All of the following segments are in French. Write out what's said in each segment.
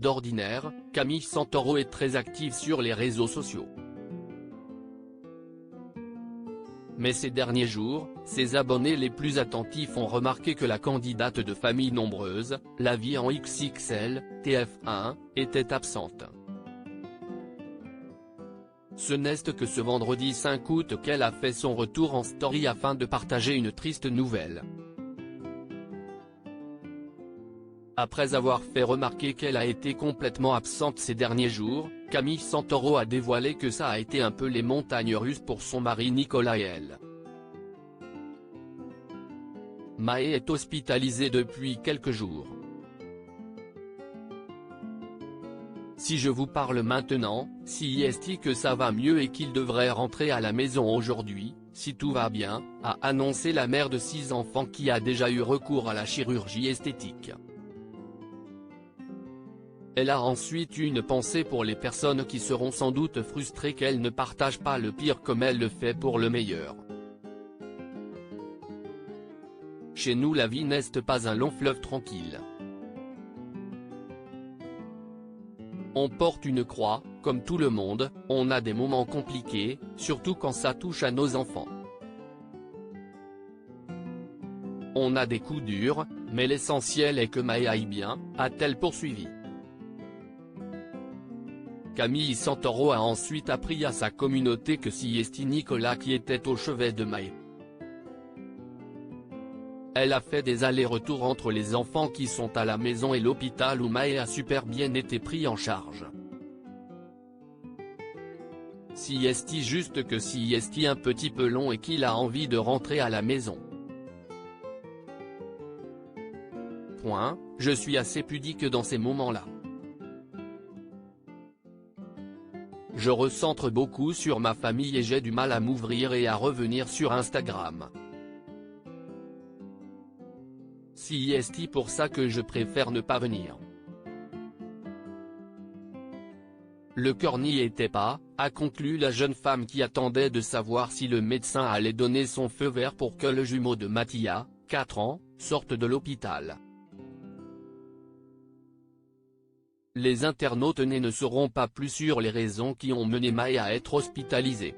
d'ordinaire, Camille Santoro est très active sur les réseaux sociaux. Mais ces derniers jours, ses abonnés les plus attentifs ont remarqué que la candidate de famille nombreuse, La Vie en XXL, TF1, était absente. Ce n'est que ce vendredi 5 août qu'elle a fait son retour en story afin de partager une triste nouvelle. Après avoir fait remarquer qu'elle a été complètement absente ces derniers jours, Camille Santoro a dévoilé que ça a été un peu les montagnes russes pour son mari Nicolas et elle. Maë est hospitalisée depuis quelques jours. Si je vous parle maintenant, si est que ça va mieux et qu'il devrait rentrer à la maison aujourd'hui, si tout va bien, a annoncé la mère de 6 enfants qui a déjà eu recours à la chirurgie esthétique. Elle a ensuite eu une pensée pour les personnes qui seront sans doute frustrées qu'elle ne partage pas le pire comme elle le fait pour le meilleur. Chez nous la vie n'est pas un long fleuve tranquille. On porte une croix, comme tout le monde, on a des moments compliqués, surtout quand ça touche à nos enfants. On a des coups durs, mais l'essentiel est que Maë aille bien, a-t-elle poursuivi. Camille Santoro a ensuite appris à sa communauté que c'est Nicolas qui était au chevet de Maë. Elle a fait des allers-retours entre les enfants qui sont à la maison et l'hôpital où Maë a super bien été pris en charge. C'est juste que c'est un petit peu long et qu'il a envie de rentrer à la maison. Je suis assez pudique dans ces moments-là. Je recentre beaucoup sur ma famille et j'ai du mal à m'ouvrir et à revenir sur Instagram. C'est pour ça que je préfère ne pas venir. Le cœur n'y était pas, a conclu la jeune femme qui attendait de savoir si le médecin allait donner son feu vert pour que le jumeau de Mathia, 4 ans, sorte de l'hôpital. Les internautes ne seront pas plus sur les raisons qui ont mené Maë à être hospitalisée.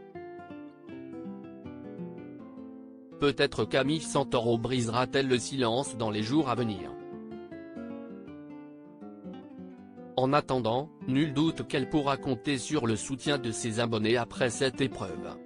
Peut-être Camille Santoro brisera-t-elle le silence dans les jours à venir. En attendant, nul doute qu'elle pourra compter sur le soutien de ses abonnés après cette épreuve.